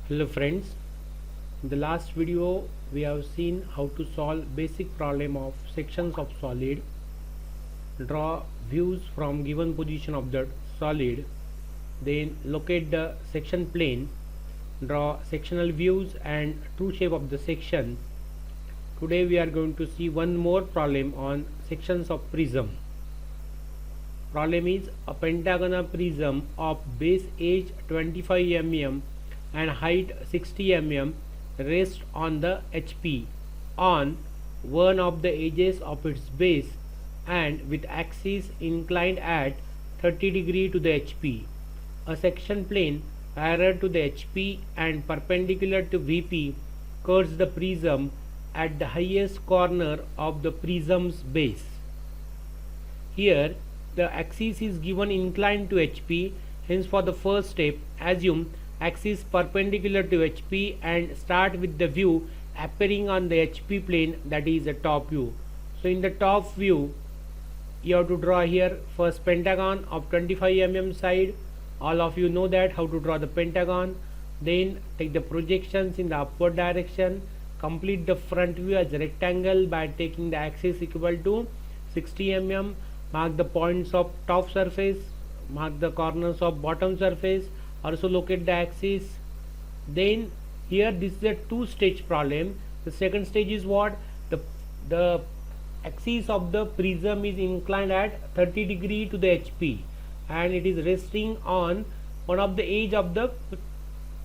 Hello friends, in the last video we have seen how to solve basic problem of sections of solid, draw views from given position of the solid, then locate the section plane, draw sectional views and true shape of the section. Today we are going to see one more problem on sections of prism. Problem is a pentagonal prism of base edge 25 mm and height 60 mm rests on the HP on one of the edges of its base and with axis inclined at 30 degree to the HP. A section plane parallel to the HP and perpendicular to VP curves the prism at the highest corner of the prism's base. Here the axis is given inclined to HP, hence for the first step assume axis perpendicular to HP and start with the view appearing on the HP plane, that is a top view. So in the top view you have to draw here first pentagon of 25 mm side. All of you know that how to draw the pentagon. Then take the projections in the upward direction, complete the front view as a rectangle by taking the axis equal to 60 mm. Mark the points of top surface, mark the corners of bottom surface, also locate the axis. Then here this is a two-stage problem. The second stage is what? The axis of the prism is inclined at 30 degree to the HP and it is resting on one of the edge of the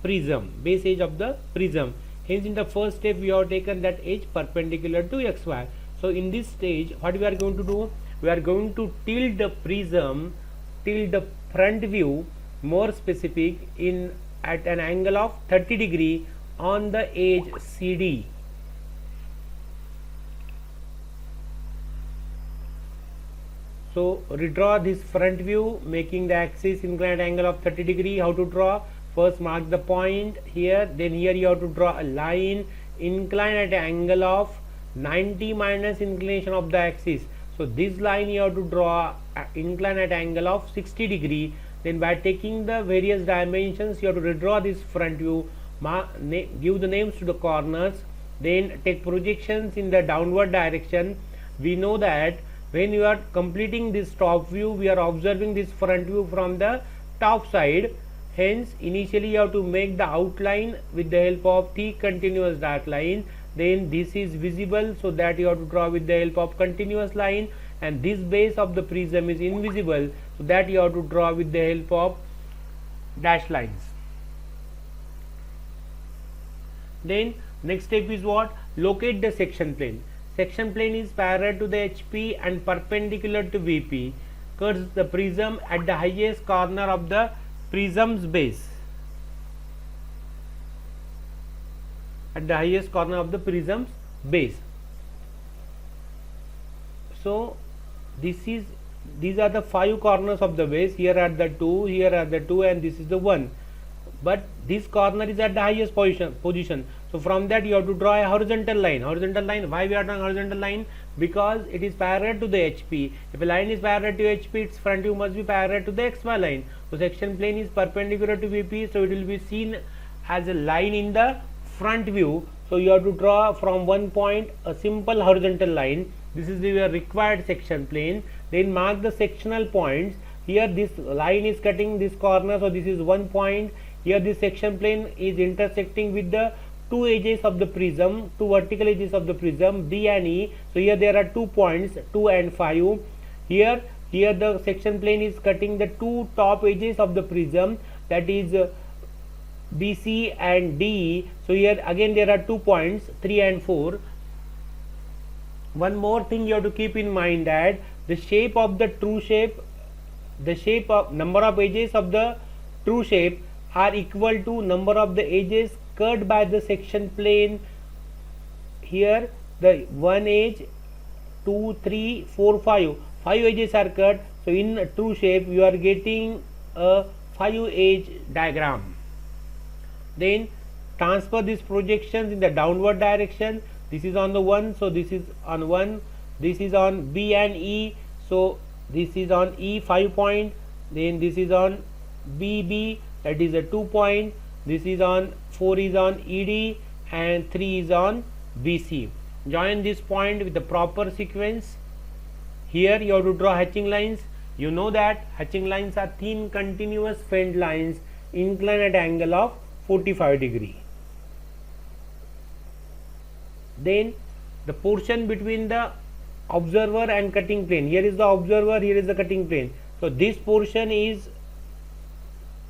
prism, base edge of the prism. Hence in the first step we have taken that edge perpendicular to XY. So in this stage what we are going to do? We are going to tilt the prism till the front view, more specific, in at an angle of 30 degree on the edge CD. So redraw this front view making the axis inclined angle of 30 degree. How to draw? First mark the point here, then here you have to draw a line inclined at an angle of 90 minus inclination of the axis. So this line you have to draw incline at angle of 60 degree. Then by taking the various dimensions you have to redraw this front view, give the names to the corners, then take projections in the downward direction. We know that when you are completing this top view we are observing this front view from the top side. Hence initially you have to make the outline with the help of thick continuous dark line. Then this is visible, so that you have to draw with the help of continuous line, and this base of the prism is invisible, so that you have to draw with the help of dashed lines. Then next step is what? Locate the section plane. Section plane is parallel to the HP and perpendicular to VP, curves the prism at the highest corner of the prism's base. At the highest corner of the prism's base. So these are the 5 corners of the base. Here are the 2, here are the 2, and this is the 1. But this corner is at the highest position. So from that you have to draw a horizontal line. Horizontal line. Why we are drawing horizontal line? Because it is parallel to the HP. If a line is parallel to HP, its front view must be parallel to the XY line. So section plane is perpendicular to VP, so it will be seen as a line in the front view. So you have to draw from one point a simple horizontal line. This is your required section plane. Then mark the sectional points. Here this line is cutting this corner, so this is one point. Here this section plane is intersecting with the two edges of the prism, two vertical edges of the prism, B and E. So here there are 2 points, 2 and 5. Here the section plane is cutting the two top edges of the prism, that is BC and DE. So here again there are 2 points, 3 and 4. One more thing you have to keep in mind, that the shape of the true shape, the shape of number of edges of the true shape are equal to number of the edges cut by the section plane. Here the one edge, 2, 3, 4, 5 edges are cut. So in true shape you are getting a 5 edge diagram. Then transfer these projections in the downward direction. This is on the 1, so this is on 1. This is on B and E, so this is on E 5 point. Then this is on BB, that is a 2 point. This is on 4 is on ED and 3 is on BC. Join this point with the proper sequence. Here you have to draw hatching lines. You know that hatching lines are thin continuous faint lines inclined at angle of 45 degree. Then the portion between the observer and cutting plane, here is the observer, here is the cutting plane, so this portion is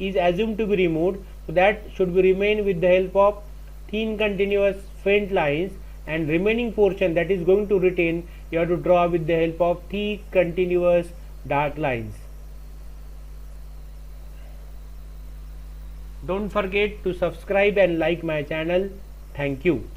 assumed to be removed, so that should be remain with the help of thin continuous faint lines, and remaining portion that is going to retain you have to draw with the help of thick continuous dark lines. Don't forget to subscribe and like my channel. Thank you.